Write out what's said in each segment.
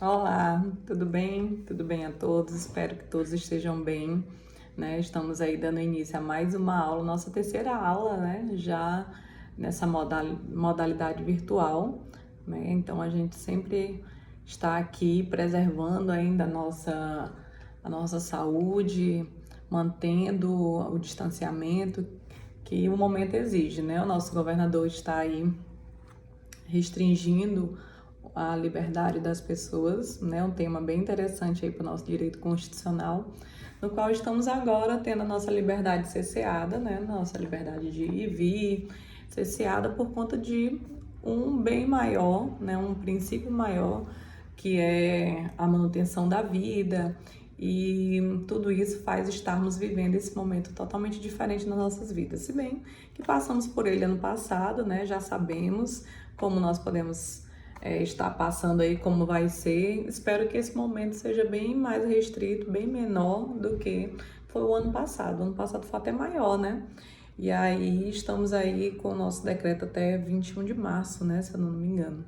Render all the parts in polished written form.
Olá, tudo bem? Tudo bem a todos? Espero que todos estejam bem, né? Estamos aí dando início a mais uma aula, nossa terceira aula, né? Já nessa modalidade virtual, né? Então a gente sempre está aqui preservando ainda a nossa saúde, mantendo o distanciamento que o momento exige, né? O nosso governador está aí restringindo a liberdade das pessoas, né? Um tema bem interessante aí para o nosso direito constitucional, no qual estamos agora tendo a nossa liberdade cerceada, né? Nossa liberdade de ir e vir, cerceada por conta de um bem maior, né? Um princípio maior, que é a manutenção da vida, e tudo isso faz estarmos vivendo esse momento totalmente diferente nas nossas vidas. Se bem que passamos por ele ano passado, né? Já sabemos como nós podemos estar passando aí, como vai ser. Espero que esse momento seja bem mais restrito, bem menor do que foi o ano passado. O ano passado foi até maior, né? E aí estamos aí com o nosso decreto até 21 de março, né? Se eu não me engano.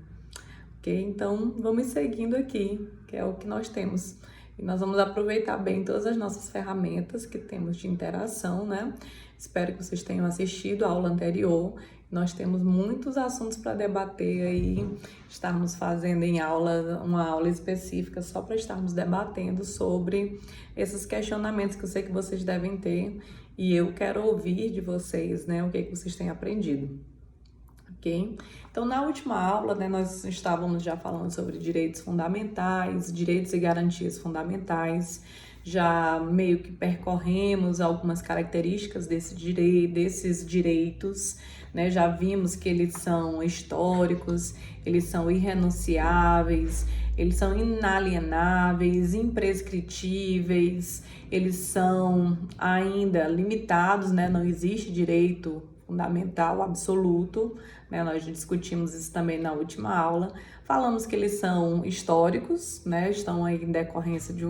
Ok? Então vamos seguindo aqui, que é o que nós temos. E nós vamos aproveitar bem todas as nossas ferramentas que temos de interação, né? Espero que vocês tenham assistido a aula anterior. Nós temos muitos assuntos para debater aí, estarmos fazendo em aula, uma aula específica só para estarmos debatendo sobre esses questionamentos que eu sei que vocês devem ter, e eu quero ouvir de vocês, né, o que vocês têm aprendido. Ok? Então, na última aula, né, nós estávamos já falando sobre direitos fundamentais, direitos e garantias fundamentais, já meio que percorremos algumas características desses direitos, né? Já vimos que eles são históricos, eles são irrenunciáveis, eles são inalienáveis, imprescritíveis, eles são ainda limitados, né? Não existe direito fundamental absoluto, né? Nós discutimos isso também na última aula. Falamos que eles são históricos, né? Estão aí em decorrência de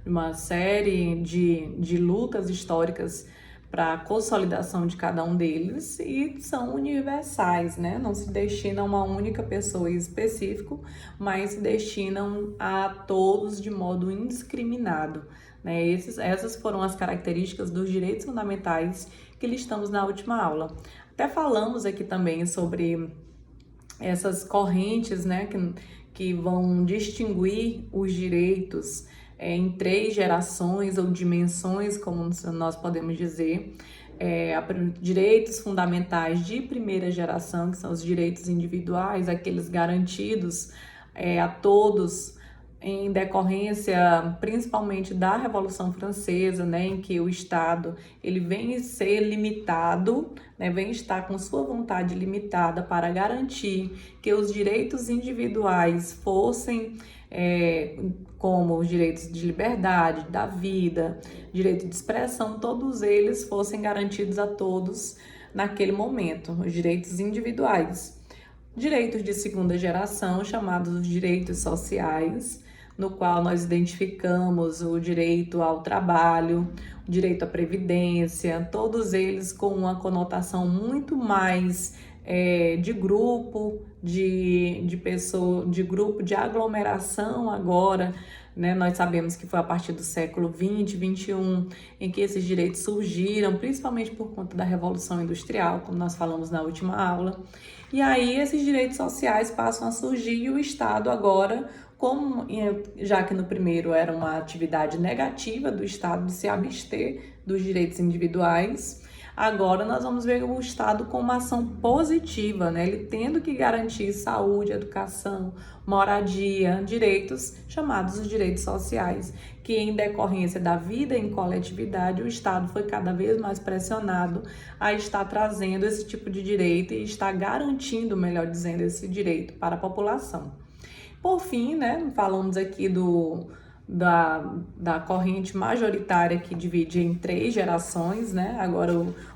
uma série de lutas históricas para a consolidação de cada um deles, e são universais, né? Não se destinam a uma única pessoa em específico, mas se destinam a todos de modo indiscriminado, né? Essas foram as características dos direitos fundamentais que listamos na última aula. Até falamos aqui também sobre essas correntes, né, que vão distinguir os direitos em três gerações ou dimensões, como nós podemos dizer. Direitos fundamentais de primeira geração, que são os direitos individuais, aqueles garantidos a todos em decorrência principalmente da Revolução Francesa, né, em que o Estado ele vem ser limitado, né, vem estar com sua vontade limitada para garantir que os direitos individuais fossem como os direitos de liberdade, da vida, direito de expressão, todos eles fossem garantidos a todos naquele momento, os direitos individuais. Direitos de segunda geração, chamados direitos sociais, no qual nós identificamos o direito ao trabalho, o direito à previdência, todos eles com uma conotação muito mais de grupo, de pessoa, de grupo, de aglomeração agora, né? Nós sabemos que foi a partir do século 20, 21, em que esses direitos surgiram, principalmente por conta da Revolução Industrial, como nós falamos na última aula. E aí esses direitos sociais passam a surgir, e o Estado agora, como já que no primeiro era uma atividade negativa do Estado de se abster dos direitos individuais, agora nós vamos ver o Estado com uma ação positiva, né? Ele tendo que garantir saúde, educação, moradia, direitos chamados os direitos sociais, que em decorrência da vida em coletividade, o Estado foi cada vez mais pressionado a estar trazendo esse tipo de direito e estar garantindo, melhor dizendo, esse direito para a população. Por fim, né, falamos aqui da corrente majoritária que divide em três gerações, né? Agora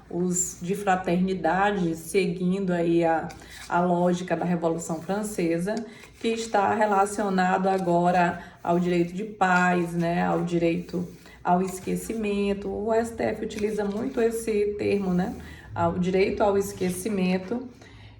os de fraternidade, seguindo aí a lógica da Revolução Francesa, que está relacionado agora ao direito de paz, né? Ao direito ao esquecimento. O STF utiliza muito esse termo, né? O direito ao esquecimento,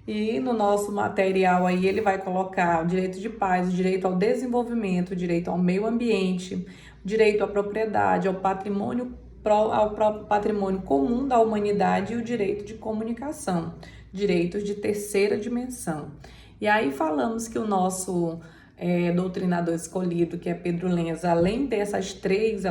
E no nosso material aí ele vai colocar o direito de paz, o direito ao desenvolvimento, o direito ao meio ambiente, o direito à propriedade, ao patrimônio, ao próprio patrimônio comum da humanidade e o direito de comunicação, direitos de terceira dimensão. E aí falamos que o nosso doutrinador escolhido, que é Pedro Lenz, além dessas três,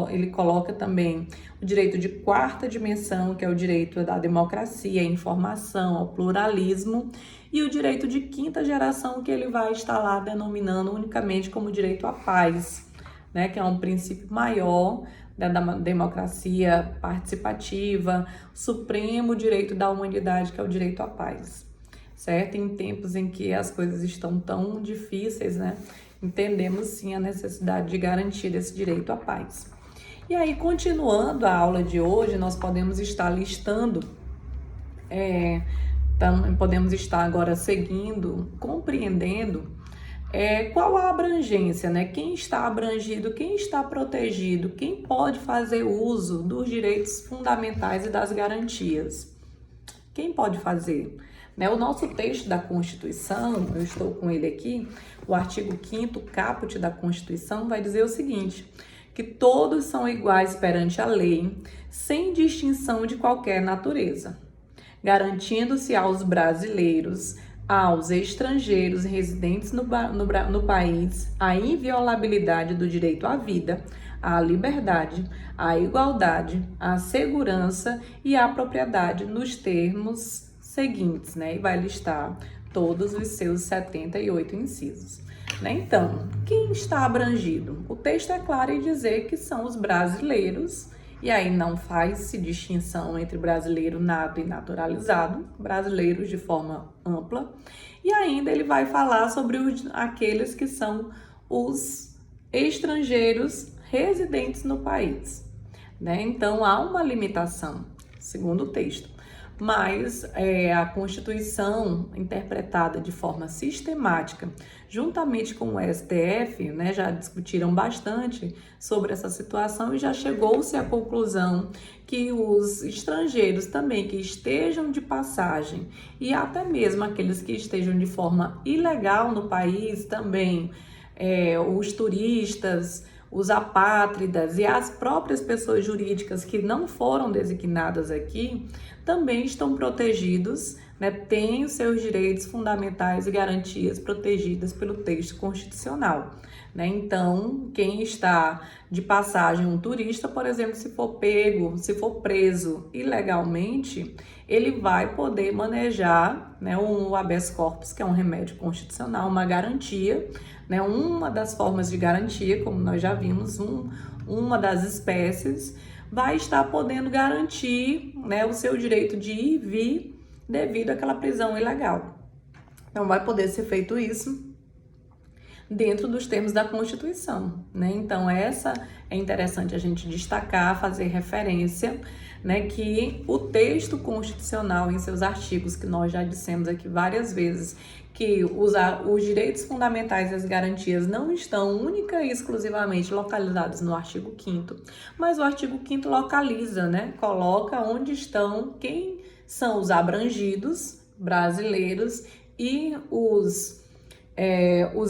ele coloca também o direito de quarta dimensão, que é o direito da democracia, à informação, ao pluralismo, e o direito de quinta geração, que ele vai estar lá denominando unicamente como direito à paz, né, que é um princípio maior da democracia participativa, supremo direito da humanidade, que é o direito à paz. Certo? Em tempos em que as coisas estão tão difíceis, né? Entendemos sim a necessidade de garantir esse direito à paz. E aí, continuando a aula de hoje, nós podemos estar listando, podemos estar agora seguindo, compreendendo qual a abrangência, né? Quem está abrangido, quem está protegido, quem pode fazer uso dos direitos fundamentais e das garantias. Quem pode fazer? O nosso texto da Constituição, eu estou com ele aqui, o artigo 5º, caput da Constituição, vai dizer o seguinte, que todos são iguais perante a lei, sem distinção de qualquer natureza, garantindo-se aos brasileiros, aos estrangeiros residentes no país, a inviolabilidade do direito à vida, à liberdade, à igualdade, à segurança e à propriedade nos termos seguintes, né? E vai listar todos os seus 78 incisos. Então, quem está abrangido? O texto é claro em dizer que são os brasileiros, e aí não faz-se distinção entre brasileiro nato e naturalizado, brasileiros de forma ampla, e ainda ele vai falar sobre aqueles que são os estrangeiros residentes no país, né? Então, há uma limitação, segundo o texto. Mas a Constituição, interpretada de forma sistemática, juntamente com o STF, né, já discutiram bastante sobre essa situação e já chegou-se à conclusão que os estrangeiros também que estejam de passagem e até mesmo aqueles que estejam de forma ilegal no país também, os turistas, os apátridas e as próprias pessoas jurídicas que não foram designadas aqui, também estão protegidos, né, têm os seus direitos fundamentais e garantias protegidas pelo texto constitucional, né? Então, quem está de passagem, um turista, por exemplo, se for preso ilegalmente, ele vai poder manejar, né, um habeas corpus, que é um remédio constitucional, uma garantia, né, uma das formas de garantia, como nós já vimos, uma das espécies, vai estar podendo garantir, né, o seu direito de ir e vir devido àquela prisão ilegal. Então, vai poder ser feito isso dentro dos termos da Constituição, né? Então, essa é interessante a gente destacar, fazer referência, né, que o texto constitucional, em seus artigos, que nós já dissemos aqui várias vezes, que os direitos fundamentais e as garantias não estão única e exclusivamente localizados no artigo 5º, mas o artigo 5º localiza, né, coloca onde estão, quem são os abrangidos, brasileiros, e os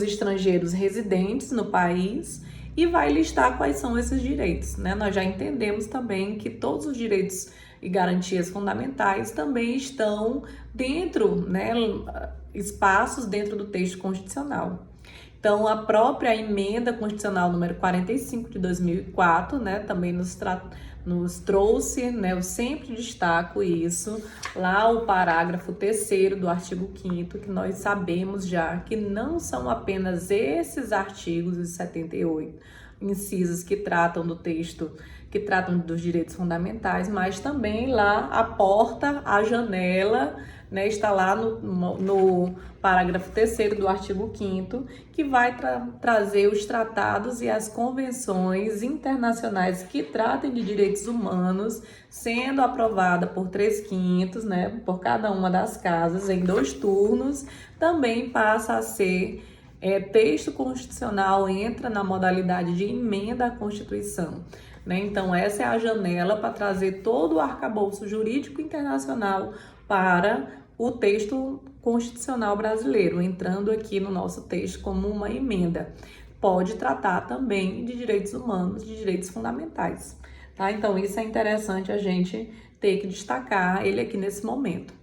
estrangeiros residentes no país, e vai listar quais são esses direitos, né? Nós já entendemos também que todos os direitos e garantias fundamentais também estão dentro, né, espaços dentro do texto constitucional. Então, a própria emenda constitucional número 45 de 2004, né, também nos trouxe, né, eu sempre destaco isso, lá o parágrafo 3º do artigo 5º, que nós sabemos já que não são apenas esses artigos, os 78 incisos que tratam do texto, que tratam dos direitos fundamentais, mas também lá a porta, a janela, né, está lá no parágrafo 3º do artigo 5º, que vai trazer os tratados e as convenções internacionais que tratem de direitos humanos, sendo aprovada por 3/5, né, por cada uma das casas, em 2 turnos, também passa a ser texto constitucional, entra na modalidade de emenda à Constituição, né? Então, essa é a janela para trazer todo o arcabouço jurídico internacional para o texto Constitucional brasileiro, entrando aqui no nosso texto como uma emenda. Pode tratar também de direitos humanos, de direitos fundamentais, tá? Então, isso é interessante a gente ter que destacar ele aqui nesse momento.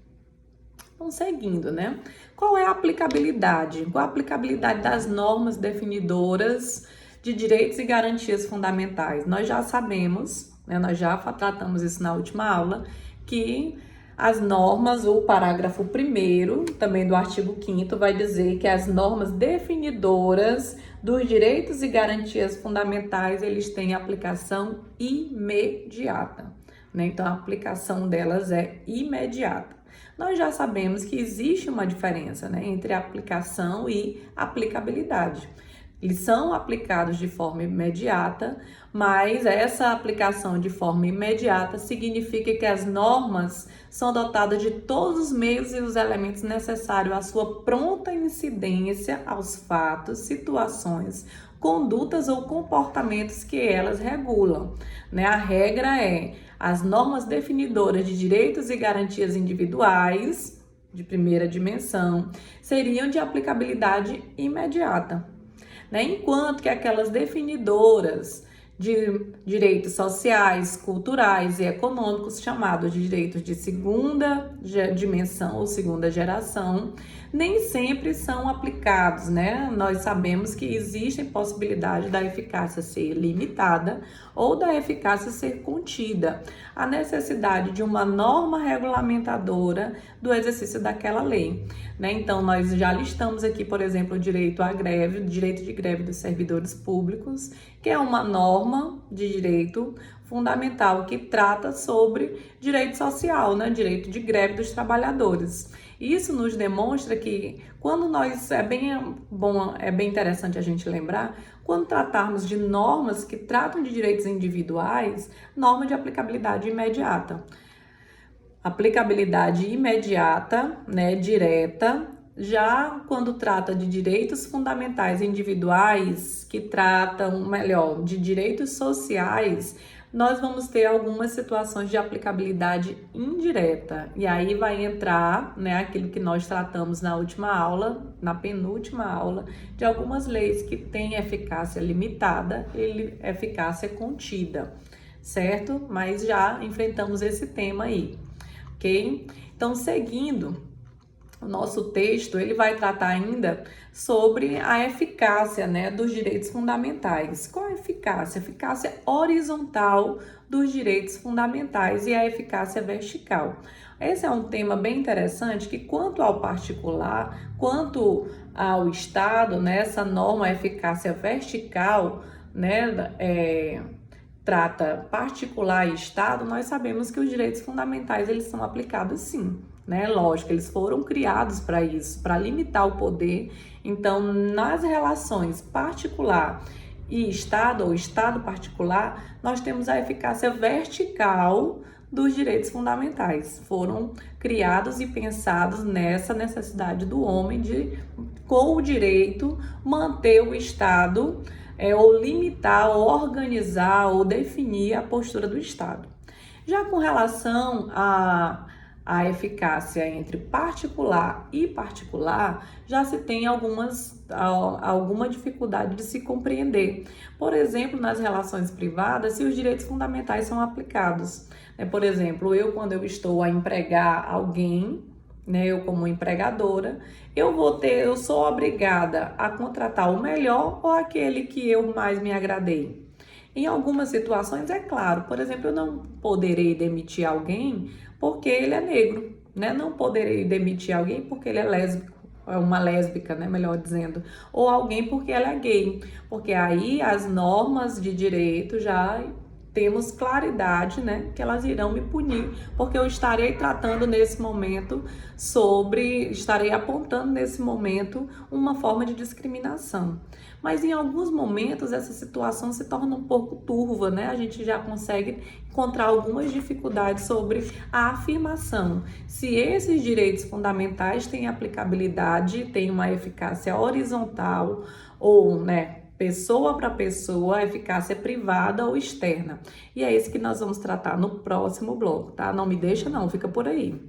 Então, seguindo, né? Qual é a aplicabilidade? Qual a aplicabilidade das normas definidoras de direitos e garantias fundamentais? Nós já sabemos, né? Nós já tratamos isso na última aula, que as normas, o parágrafo 1º, também do artigo 5º, vai dizer que as normas definidoras dos direitos e garantias fundamentais, eles têm aplicação imediata, né? Então, a aplicação delas é imediata. Nós já sabemos que existe uma diferença, né, entre aplicação e aplicabilidade. Eles são aplicados de forma imediata, mas essa aplicação de forma imediata significa que as normas são dotadas de todos os meios e os elementos necessários à sua pronta incidência aos fatos, situações, condutas ou comportamentos que elas regulam, né? A regra é: as normas definidoras de direitos e garantias individuais, de primeira dimensão, seriam de aplicabilidade imediata, né? Enquanto que aquelas definidoras de direitos sociais, culturais e econômicos, chamados de direitos de segunda dimensão ou segunda geração, nem sempre são aplicados, né? Nós sabemos que existem possibilidades da eficácia ser limitada ou da eficácia ser contida, a necessidade de uma norma regulamentadora do exercício daquela lei, né? Então, nós já listamos aqui, por exemplo, o direito à greve, o direito de greve dos servidores públicos, que é uma norma de direito fundamental que trata sobre direito social, né? Direito de greve dos trabalhadores. Isso nos demonstra que quando nós, é bem interessante a gente lembrar, quando tratarmos de normas que tratam de direitos individuais, norma de aplicabilidade imediata. Aplicabilidade imediata, né, direta. Já quando trata de direitos fundamentais individuais, que tratam, melhor, de direitos sociais, nós vamos ter algumas situações de aplicabilidade indireta. E aí vai entrar, né, aquilo que nós tratamos na última aula, na penúltima aula, de algumas leis que têm eficácia limitada e eficácia contida, certo? Mas já enfrentamos esse tema aí, ok? Então, seguindo, o nosso texto, ele vai tratar ainda sobre a eficácia, né, dos direitos fundamentais. Qual a eficácia? A eficácia horizontal dos direitos fundamentais e a eficácia vertical. Esse é um tema bem interessante que, quanto ao particular, quanto ao Estado, né, essa norma, a eficácia vertical, né, trata particular e Estado, nós sabemos que os direitos fundamentais, eles são aplicados sim, né? Lógico, eles foram criados para isso, para limitar o poder. Então, nas relações particular e Estado, ou Estado particular, nós temos a eficácia vertical dos direitos fundamentais. Foram criados e pensados nessa necessidade do homem de, com o direito, manter o Estado, ou limitar, ou organizar, ou definir a postura do Estado. Já com relação a eficácia entre particular e particular, já se tem alguma dificuldade de se compreender. Por exemplo, nas relações privadas, se os direitos fundamentais são aplicados. Por exemplo, quando eu estou a empregar alguém, né, eu como empregadora, eu sou obrigada a contratar o melhor ou aquele que eu mais me agradei. Em algumas situações, é claro, por exemplo, eu não poderei demitir alguém porque ele é negro, né? Não poderei demitir alguém porque ele é lésbico, é uma lésbica, né? Melhor dizendo, ou alguém porque ela é gay, porque aí as normas de direito já temos claridade, né, que elas irão me punir, porque eu estarei tratando nesse momento estarei apontando nesse momento uma forma de discriminação. Mas em alguns momentos essa situação se torna um pouco turva, né? A gente já consegue encontrar algumas dificuldades sobre a afirmação. Se esses direitos fundamentais têm aplicabilidade, têm uma eficácia horizontal ou, né, pessoa para pessoa, eficácia privada ou externa. E é isso que nós vamos tratar no próximo bloco, tá? Não me deixa não, fica por aí.